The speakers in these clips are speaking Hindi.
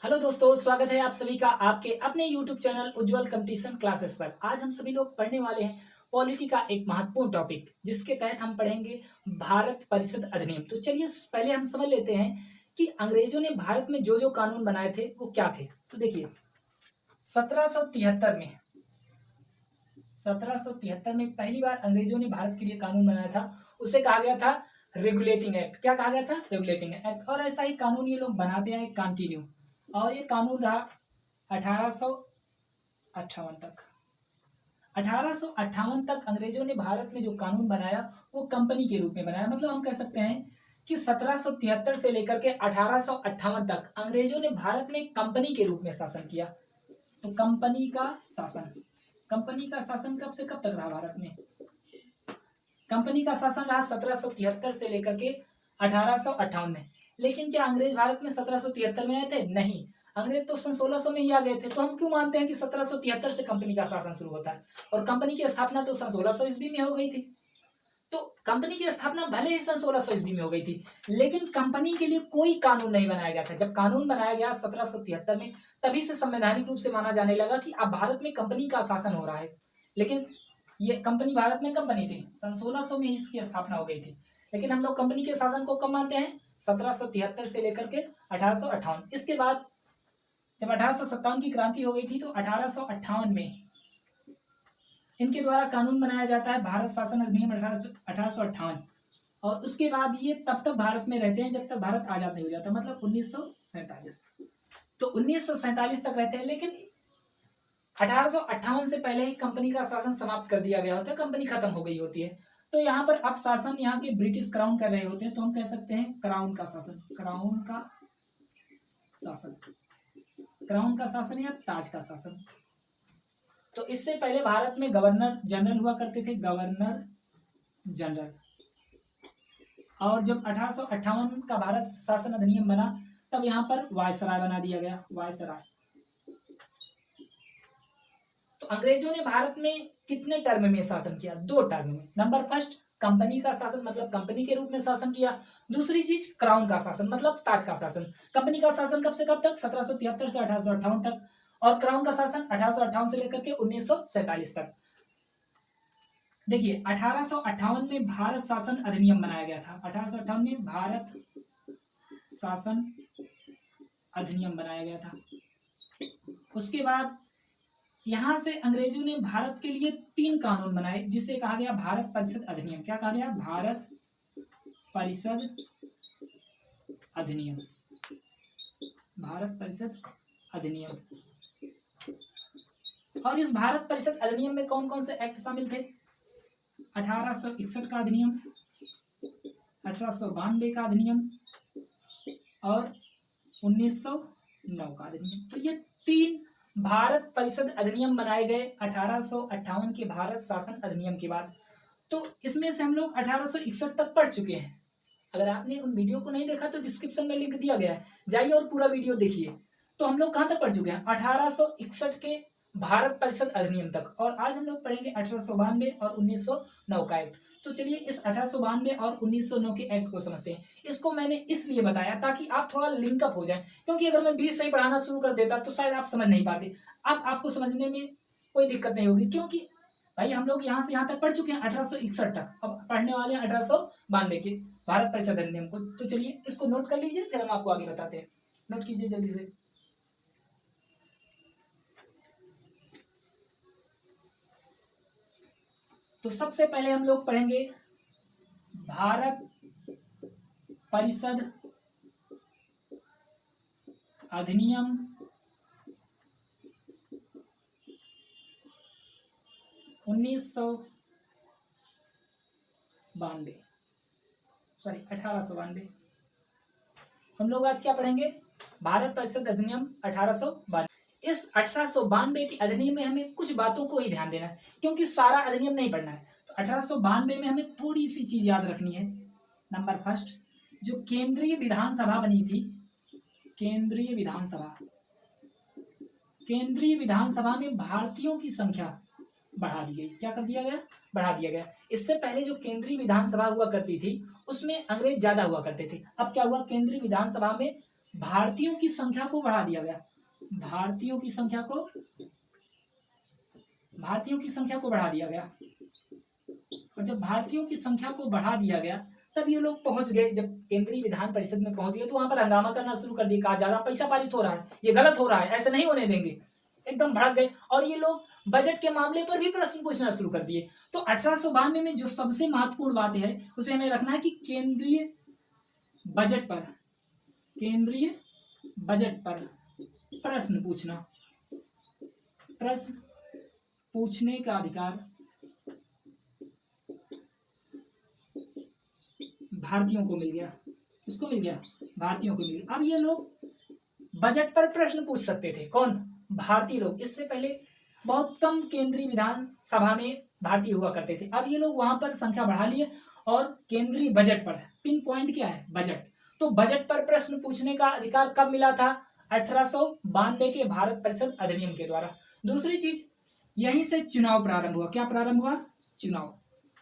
हेलो दोस्तों, स्वागत है आप सभी का आपके अपने YouTube चैनल उज्जवल कंपटीशन क्लासेस पर। आज हम सभी लोग पढ़ने वाले हैं पॉलिटी का एक महत्वपूर्ण टॉपिक, जिसके तहत हम पढ़ेंगे भारत परिषद अधिनियम। तो चलिए पहले हम समझ लेते हैं कि अंग्रेजों ने भारत में जो जो कानून बनाए थे वो क्या थे। तो देखिए 1773 में पहली बार अंग्रेजों ने भारत के लिए कानून बनाया था। उसे कहा गया था रेगुलेटिंग एक्ट। क्या कहा गया था? Regulating act. और ऐसा ही कानून ये लोग बनाते हैं कंटिन्यू, और ये कानून रहा 1858 तक। 1858 तक अंग्रेजों ने भारत में जो कानून बनाया वो कंपनी के रूप में बनाया। मतलब हम कह सकते हैं कि 1773 से लेकर के 1858 तक अंग्रेजों ने भारत में कंपनी के रूप में शासन किया। तो कंपनी का शासन कब से कब तक रहा भारत में? कंपनी का शासन रहा 1773 से लेकर के 1858 में। लेकिन क्या अंग्रेज भारत में 1773 में आए थे? नहीं, अंग्रेज तो सन 1600 में ही आ गए थे। तो हम क्यों मानते हैं कि 1773 से कंपनी का शासन शुरू होता है? और कंपनी की स्थापना तो सन 1600 ईस्वी में हो गई थी। तो कंपनी की स्थापना भले ही सन 1600 ईस्वी में हो गई थी, लेकिन कंपनी के लिए कोई कानून नहीं बनाया गया था। जब कानून बनाया गया 1773 में, तभी से संवैधानिक रूप से माना जाने लगा कि अब भारत में कंपनी का शासन हो रहा है। लेकिन ये कंपनी भारत में कंपनी थी, सन 1600 में इसकी स्थापना हो गई थी। लेकिन हम लोग कंपनी के शासन को कब मानते हैं? 1773 से लेकर के 1858। इसके बाद जब 1857 की क्रांति हो गई थी, तो 1858 में इनके द्वारा कानून बनाया जाता है भारत शासन अधिनियम 1858। और उसके बाद ये तब तक भारत में रहते हैं जब तक भारत आजाद नहीं हो जाता, मतलब 1947। तो 1947 तक रहते हैं। लेकिन 1858 से पहले ही कंपनी का शासन समाप्त कर दिया गया होता है, कंपनी खत्म हो गई होती है। तो यहाँ पर अब शासन यहाँ के ब्रिटिश क्राउन कर रहे होते हैं। तो हम कह सकते हैं क्राउन का शासन या ताज का शासन। तो इससे पहले भारत में गवर्नर जनरल हुआ करते थे, गवर्नर जनरल। और जब 1858 का भारत शासन अधिनियम बना, तब यहाँ पर वायसराय बना दिया गया, वायसराय। तो अंग्रेजों ने भारत में कितने टर्म में शासन किया? 2 टर्म में। नंबर फर्स्ट, कंपनी का शासन, मतलब कंपनी के रूप में शासन किया। दूसरी चीज क्राउन का शासन, मतलब ताज का शासन। कंपनी का शासन कब से कब तक? 1773 से 1858 तक। और क्राउन का शासन 1858 से लेकर के 1947 तक। देखिए 1858 में भारत शासन अधिनियम बनाया गया था। 1858 में भारत शासन अधिनियम बनाया गया था। उसके बाद यहां से अंग्रेजों ने भारत के लिए 3 कानून बनाए, जिसे कहा गया भारत परिषद अधिनियम। क्या कहा गया? भारत परिषद अधिनियम। भारत परिषद अधिनियम। और इस भारत परिषद अधिनियम में कौन कौन से एक्ट शामिल थे? 1861 का अधिनियम, 1892 का अधिनियम और 1909 का अधिनियम। तो ये 3 भारत परिषद अधिनियम बनाए गए 1858 के भारत शासन अधिनियम के बाद। तो इसमें से हम लोग 1861 तक पढ़ चुके हैं। अगर आपने उन वीडियो को नहीं देखा तो डिस्क्रिप्शन में लिंक दिया गया है, जाइए और पूरा वीडियो देखिए। तो हम लोग कहाँ तक पढ़ चुके हैं? 1861 के भारत परिषद अधिनियम तक। और आज हम लोग पढ़ेंगे 1892 और 1909 का एक्ट। तो चलिए इस 1892 और 1909 के एक्ट को समझते हैं। इसको मैंने इसलिए बताया ताकि आप थोड़ा लिंकअप हो जाए, क्योंकि अगर मैं 20 से ही पढ़ाना शुरू कर देता तो शायद आप समझ नहीं पाते। अब आपको समझने में कोई दिक्कत नहीं होगी, क्योंकि भाई हम लोग यहाँ से यहाँ तक पढ़ चुके हैं 1861 तक। अब पढ़ने वाले हैं 1892 के भारत परिषद अधिनियम को। तो चलिए इसको नोट कर लीजिए, फिर हम आपको आगे बताते हैं। नोट कीजिए जल्दी से। तो सबसे पहले हम लोग पढ़ेंगे भारत परिषद अधिनियम 1892। हम लोग आज क्या पढ़ेंगे? भारत परिषद अधिनियम 1892। इस 1892 के अधिनियम में हमें कुछ बातों को ही ध्यान देना है, क्योंकि सारा अधिनियम नहीं पढ़ना है। तो 1892 में हमें थोड़ी सी चीज याद रखनी है। नंबर फर्स्ट, जो केंद्रीय विधानसभा बनी थी, केंद्रीय विधानसभा में भारतीयों की संख्या बढ़ा दी गई। क्या कर दिया गया? बढ़ा दिया गया। इससे पहले जो केंद्रीय विधानसभा हुआ करती थी उसमें अंग्रेज ज्यादा हुआ करते थे। अब क्या हुआ? केंद्रीय विधानसभा में भारतीयों की संख्या को बढ़ा दिया गया, भारतीयों की संख्या को बढ़ा दिया गया। और जब भारतीयों की संख्या को बढ़ा दिया गया तब ये लोग पहुंच गए, जब केंद्रीय विधान परिषद में पहुंच गए तो वहां पर हंगामा करना शुरू कर दिया, कहा ज्यादा पैसा पारित हो रहा है, ये गलत हो रहा है, ऐसे नहीं होने देंगे, एकदम भड़क गए। और ये लोग बजट के मामले पर भी प्रश्न पूछना शुरू कर दिए। तो 1892 में जो सबसे महत्वपूर्ण बात है उसे हमें रखना है कि केंद्रीय बजट पर प्रश्न पूछने का अधिकार भारतीयों को मिल गया। किसको मिल गया? भारतीयों को मिल गया। अब ये लोग बजट पर प्रश्न पूछ सकते थे, कौन? भारतीय लोग। इससे पहले बहुत कम केंद्रीय विधान सभा में भारतीय हुआ करते थे, अब ये लोग वहां पर संख्या बढ़ा लिए और केंद्रीय बजट पर, पिन पॉइंट क्या है? बजट। तो बजट पर प्रश्न पूछने का अधिकार कब मिला था? 1892 के भारत परिषद अधिनियम के द्वारा। दूसरी चीज, यहीं से चुनाव प्रारंभ हुआ। क्या प्रारंभ हुआ? चुनाव।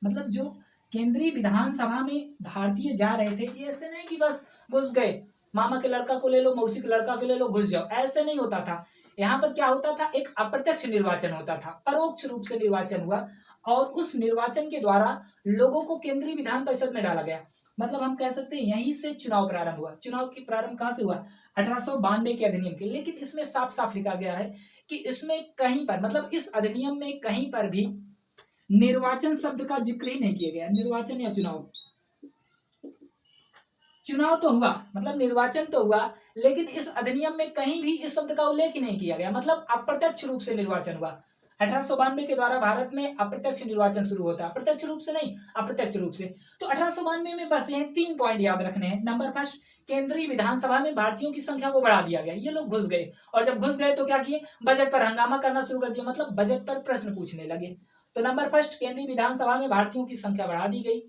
मतलब जो केंद्रीय विधानसभा में भारतीय जा रहे थे, ये ऐसे नहीं कि बस घुस गए, मामा के लड़का को ले लो, मौसी के लड़का को ले लो, घुस जाओ, ऐसे नहीं होता था। यहाँ पर क्या होता था? एक अप्रत्यक्ष निर्वाचन होता था, परोक्ष रूप से निर्वाचन हुआ और उस निर्वाचन के द्वारा लोगों को केंद्रीय विधान परिषद में डाला गया। मतलब हम कह सकते हैं यहीं से चुनाव प्रारंभ हुआ। चुनाव की प्रारंभ कहाँ से हुआ? 1892 के अधिनियम के। लेकिन इसमें साफ साफ लिखा गया है कि इसमें कहीं पर, मतलब इस अधिनियम में कहीं पर भी निर्वाचन शब्द का जिक्र ही नहीं किया गया। निर्वाचन या चुनाव, चुनाव तो हुआ, मतलब निर्वाचन तो हुआ, लेकिन इस अधिनियम में कहीं भी इस शब्द का उल्लेख ही नहीं किया गया। मतलब अप्रत्यक्ष रूप से निर्वाचन हुआ। 1892 के द्वारा भारत में अप्रत्यक्ष निर्वाचन शुरू होता है, प्रत्यक्ष रूप से नहीं, अप्रत्यक्ष रूप से। तो 1892 में बस ये 3 पॉइंट याद रखने हैं। नंबर फर्स्ट, केंद्रीय विधानसभा में भारतीयों की संख्या को बढ़ा दिया गया, ये लोग घुस गए, और जब घुस गए तो क्या किए? बजट पर हंगामा करना शुरू कर दिया, मतलब बजट पर प्रश्न पूछने लगे। तो नंबर फर्स्ट, केंद्रीय विधानसभा में भारतीयों की संख्या बढ़ा दी गई,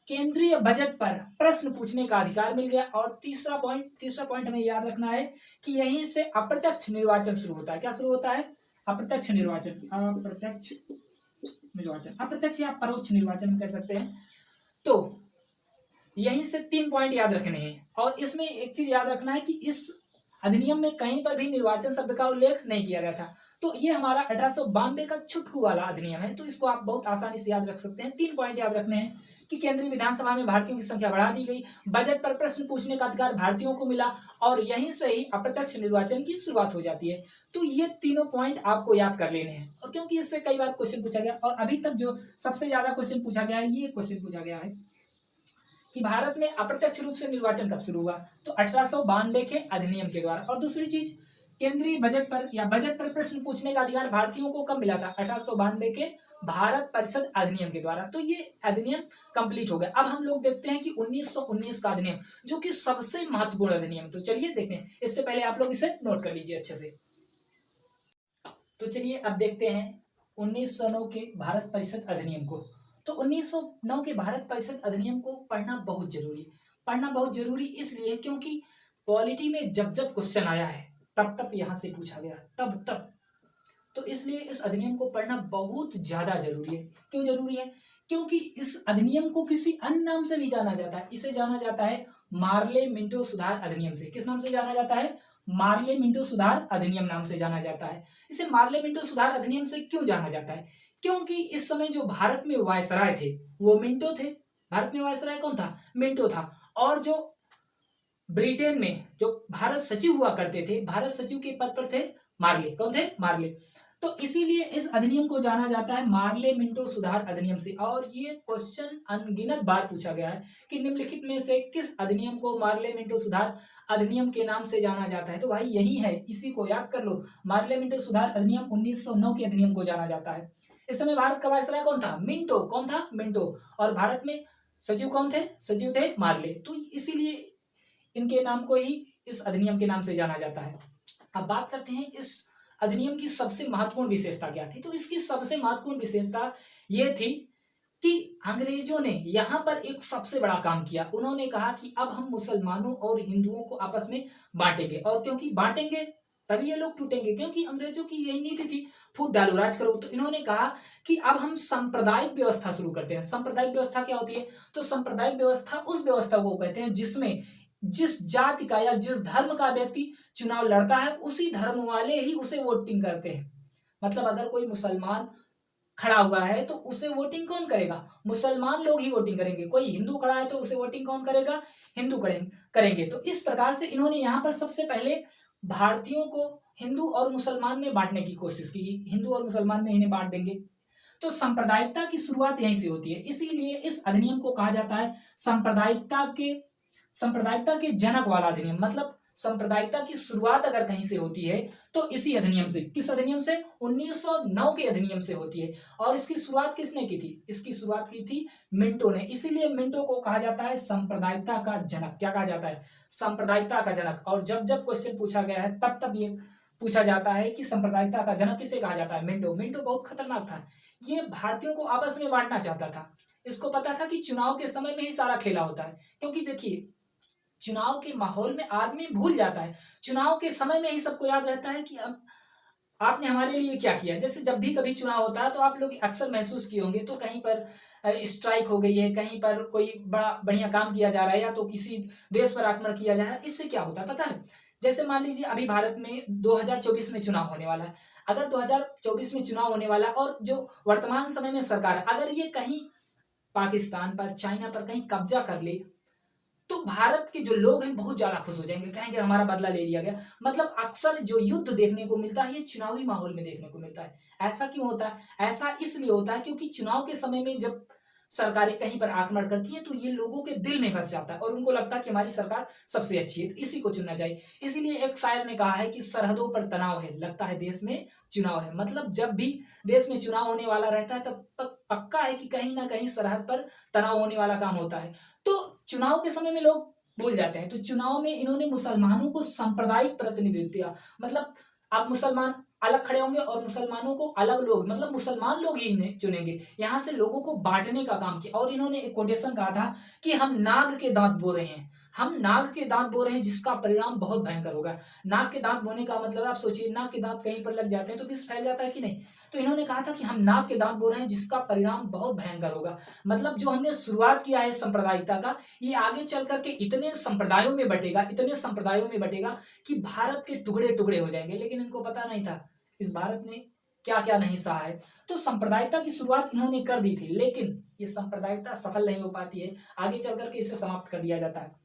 केंद्रीय बजट पर प्रश्न पूछने का अधिकार मिल गया। और तीसरा पॉइंट हमें याद रखना है कि यहीं से अप्रत्यक्ष निर्वाचन शुरू होता है। क्या शुरू होता है? अप्रत्यक्ष निर्वाचन, अप्रत्यक्ष या परोक्ष निर्वाचन हम कह सकते हैं। तो यहीं से 3 पॉइंट याद रखने हैं। और इसमें एक चीज याद रखना है कि इस अधिनियम में कहीं पर भी निर्वाचन शब्द का उल्लेख नहीं किया गया था। तो ये हमारा 1892 का चुटकू वाला अधिनियम है, तो इसको आप बहुत आसानी से याद रख सकते हैं। 3 पॉइंट याद रखने हैं कि केंद्रीय विधानसभा में भारतीयों की संख्या बढ़ा दी गई, बजट पर प्रश्न पूछने का अधिकार भारतीयों को मिला, और यहीं से ही अप्रत्यक्ष निर्वाचन की शुरुआत हो जाती है। तो ये तीनों पॉइंट आपको याद कर लेने हैं, और क्योंकि इससे कई बार क्वेश्चन पूछा गया, और अभी तक जो सबसे ज्यादा क्वेश्चन पूछा गया है, ये क्वेश्चन पूछा गया है कि भारत में अप्रत्यक्ष रूप से निर्वाचन कब शुरू हुआ? तो 1892 के अधिनियम के द्वारा। और दूसरी चीज, केंद्रीय बजट पर या बजट पर प्रश्न पूछने का अधिकार भारतीयों को कब मिला था? 1892 के भारत परिषद अधिनियम के द्वारा। तो ये अधिनियम कंप्लीट हो गया। अब हम लोग देखते हैं कि 1919 का अधिनियम, जो कि सबसे महत्वपूर्ण अधिनियम। तो चलिए देखते हैं, इससे पहले आप लोग इसे नोट कर लीजिए अच्छे से। तो चलिए अब देखते हैं 1909 के भारत परिषद अधिनियम को। तो 1909 के भारत परिषद अधिनियम को पढ़ना बहुत जरूरी इसलिए क्योंकि पॉलिटी में जब क्वेश्चन आया है तब यहाँ से पूछा गया, तब तो इसलिए इस अधिनियम को पढ़ना बहुत ज्यादा जरूरी है। क्यों जरूरी है? क्योंकि इस अधिनियम को किसी अन्य नाम से भी जाना जाता है। इसे जाना जाता है मार्ले मिंटो सुधार अधिनियम से। किस नाम से जाना जाता है? मार्ले मिंटो सुधार अधिनियम नाम से जाना जाता है। इसे मार्ले मिंटो सुधार अधिनियम से क्यों जाना जाता है? क्योंकि इस समय जो भारत में वायसराय थे वो मिंटो थे। भारत में वायसराय कौन था? मिंटो था। और जो ब्रिटेन में जो भारत सचिव हुआ करते थे, भारत सचिव के पद पर थे मार्ले। कौन थे? मार्ले। तो इसीलिए इस अधिनियम को जाना जाता है मार्ले मिंटो सुधार अधिनियम से। और ये क्वेश्चन अनगिनत बार पूछा गया है कि निम्नलिखित में से किस अधिनियम को मार्ले मिंटो सुधार अधिनियम के नाम से जाना जाता है? तो भाई यही है, इसी को याद कर लो। मार्ले मिंटो सुधार अधिनियम 1909 के अधिनियम को जाना जाता है। इस समय भारत का वायसराय कौन था? मिंटो। कौन था? मिंटो। और भारत में सचिव कौन थे? सचिव थे मार्ले। तो इसीलिए इनके नाम को ही इस अधिनियम के नाम से जाना जाता है। अब बात करते हैं इस अधिनियम की सबसे महत्वपूर्ण विशेषता क्या थी। तो इसकी सबसे महत्वपूर्ण विशेषता ये थी कि अंग्रेजों ने यहाँ पर एक सबसे बड़ा काम किया। उन्होंने कहा कि अब हम मुसलमानों और हिंदुओं को आपस में बांटेंगे, और क्योंकि बांटेंगे तभी ये लोग टूटेंगे, क्योंकि अंग्रेजों की यही नीति थी, फूट डालो राज करो। तो इन्होंने कहा कि अब हम सांप्रदायिक व्यवस्था शुरू करते हैं। सांप्रदायिक व्यवस्था क्या होती है? तो सांप्रदायिक व्यवस्था उस व्यवस्था को कहते हैं जिसमें जिस जाति का या जिस धर्म का व्यक्ति चुनाव लड़ता है उसी धर्म वाले ही उसे वोटिंग करते हैं। मतलब अगर कोई मुसलमान खड़ा हुआ है तो उसे वोटिंग कौन करेगा? मुसलमान लोग ही वोटिंग करेंगे। कोई हिंदू खड़ा है तो उसे वोटिंग कौन करेगा? हिंदू करेंगे। तो इस प्रकार से इन्होंने यहाँ पर सबसे पहले भारतीयों को हिंदू और मुसलमान में बांटने की कोशिश की। हिंदू और मुसलमान में इन्हें बांट देंगे। तो सांप्रदायिकता की शुरुआत यहीं से होती है। इसीलिए इस अधिनियम को कहा जाता है सांप्रदायिकता के जनक वाला अधिनियम। मतलब सांप्रदायिकता की शुरुआत अगर कहीं से होती है तो इसी अधिनियम से। किस अधिनियम से? 1909 के अधिनियम से होती है। और इसकी शुरुआत किसने की थी? इसकी शुरुआत की थी मिंटो ने। इसीलिए मिंटो को कहा जाता है सांप्रदायिकता का जनक। क्या कहा जाता है? सांप्रदायिकता का जनक। और जब जब क्वेश्चन पूछा गया है तब तब ये पूछा जाता है कि सांप्रदायिकता का जनक किसे कहा जाता है? मिंटो। मिंटो बहुत खतरनाक था। ये भारतीयों को आपस में बांटना चाहता था। इसको पता था कि चुनाव के समय में ही सारा खेला होता है। क्योंकि देखिए, चुनाव के माहौल में आदमी भूल जाता है। चुनाव के समय में ही सबको याद रहता है कि अब आपने हमारे लिए क्या किया। जैसे जब भी कभी चुनाव होता है तो आप लोग अक्सर महसूस किए होंगे, तो कहीं पर स्ट्राइक हो गई है, कहीं पर कोई बड़ा बढ़िया काम किया जा रहा है, या तो किसी देश पर आक्रमण किया जा रहा है। इससे क्या होता है पता है? जैसे मान लीजिए अभी भारत में 2024 में चुनाव होने वाला है। अगर 2024 में चुनाव होने वाला और जो वर्तमान समय में सरकार है, अगर ये कहीं पाकिस्तान पर, चाइना पर कहीं कब्जा कर ले तो भारत के जो लोग हैं बहुत ज्यादा खुश हो जाएंगे, कहेंगे हमारा बदला ले लिया गया। मतलब अक्सर जो युद्ध देखने को मिलता है ये चुनावी माहौल में देखने को मिलता है। ऐसा क्यों होता है? ऐसा इसलिए होता है क्योंकि चुनाव के समय में जब सरकारें कहीं पर आक्रमण करती हैं तो ये लोगों के दिल में बस जाता है और उनको लगता है कि हमारी सरकार सबसे अच्छी है, तो इसी को चुनना चाहिए। इसीलिए एक शायर ने कहा है कि सरहदों पर तनाव है, लगता है देश में चुनाव है। मतलब जब भी देश में चुनाव होने वाला रहता है तब पक्का है कि कहीं ना कहीं सरहद पर तनाव होने वाला काम होता है। तो चुनाव के समय में लोग भूल जाते हैं। तो चुनाव में इन्होंने मुसलमानों को सांप्रदायिक प्रतिनिधित्व दिया। मतलब आप मुसलमान अलग खड़े होंगे और मुसलमानों को अलग लोग, मतलब मुसलमान लोग ही इन्हें चुनेंगे। यहाँ से लोगों को बांटने का काम किया। और इन्होंने एक कोटेशन कहा था कि हम नाग के दांत बो रहे हैं, हम नाग के दांत बो रहे हैं जिसका परिणाम बहुत भयंकर होगा। नाग के दांत बोने का मतलब आप सोचिए, नाग के दांत कहीं पर लग जाते हैं तो विष फैल जाता है कि नहीं। तो इन्होंने कहा था कि हम नाग के दांत बो रहे हैं जिसका परिणाम बहुत भयंकर होगा। मतलब जो हमने शुरुआत किया है सांप्रदायिकता का, ये आगे चल करके इतने संप्रदायों में बटेगा, इतने संप्रदायों में बटेगा कि भारत के टुकड़े टुकड़े हो जाएंगे। लेकिन इनको पता नहीं था इस भारत ने क्या क्या नहीं सहा है। तो सांप्रदायिकता की शुरुआत इन्होंने कर दी थी, लेकिन ये सांप्रदायिकता सफल नहीं हो पाती है। आगे चल करके इसे समाप्त कर दिया जाता है।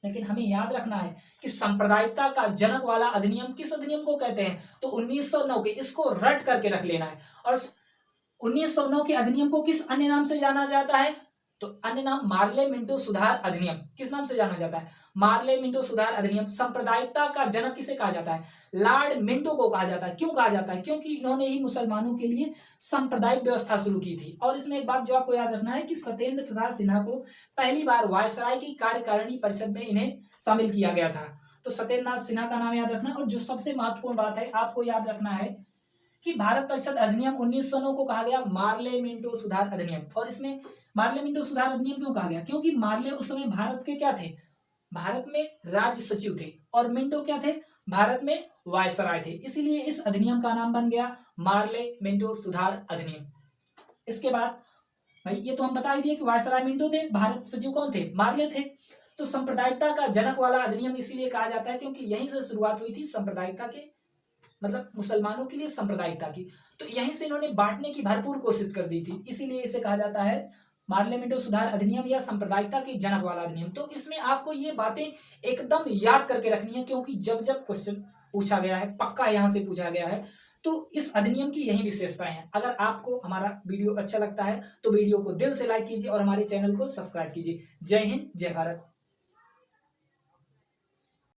लेकिन हमें याद रखना है कि सांप्रदायिकता का जनक वाला अधिनियम किस अधिनियम को कहते हैं? तो 1909 के। इसको रट करके रख लेना है। और 1909 के अधिनियम को किस अन्य नाम से जाना जाता है? तो अन्य नाम मार्ले मिंटो सुधार अधिनियम। किस नाम से जाना जाता है? मार्ले मिंटो सुधार अधिनियम। सांप्रदायिकता का जनक किसे कहा जाता है? लॉर्ड मिंटो को कहा जाता है। क्यों कहा जाता है? क्योंकि इन्होंने ही मुसलमानों के लिए सांप्रदायिक व्यवस्था शुरू की थी। और इसमें एक बात जो आपको याद रखना है कि सत्येंद्र प्रसाद सिन्हा को पहली बार वायसराय की कार्यकारिणी परिषद में इन्हें शामिल किया गया था। तो सत्येंद्र नाथ सिन्हा का नाम याद रखना। और जो सबसे महत्वपूर्ण बात है आपको याद रखना है कि भारत परिषद अधिनियम 1909 को कहा गया मार्ले मिंटो सुधार अधिनियम। और इसमें मार्ले मिंटो सुधार अधिनियम क्यों कहा गया? क्योंकि मार्ले उस समय भारत के क्या थे? भारत में राज्य सचिव थे। और मिंटो क्या थे? भारत में वायसराय थे। इसीलिए इस अधिनियम का नाम बन गया मार्ले मिंटो सुधार अधिनियम। इसके बाद भाई ये तो हम बता ही दिए कि वायसराय मिंटो थे, भारत सचिव कौन थे? मार्ले थे। तो सांप्रदायिकता का जनक वाला अधिनियम इसीलिए कहा जाता है क्योंकि यहीं से शुरुआत हुई थी सांप्रदायिकता के, मतलब मुसलमानों के लिए सांप्रदायिकता की। तो यहीं से इन्होंने बांटने की भरपूर कोशिश कर दी थी। इसीलिए इसे कहा जाता है मार्ले मिंटो सुधार अधिनियम या सांप्रदायिकता के जनक वाला अधिनियम। तो इसमें आपको ये बातें एकदम याद करके रखनी है क्योंकि जब जब क्वेश्चन पूछा गया है, पक्का यहाँ से पूछा गया है। तो इस अधिनियम की यही विशेषताएं हैं। अगर आपको हमारा वीडियो अच्छा लगता है तो वीडियो को दिल से लाइक कीजिए और हमारे चैनल को सब्सक्राइब कीजिए। जय हिंद, जय भारत।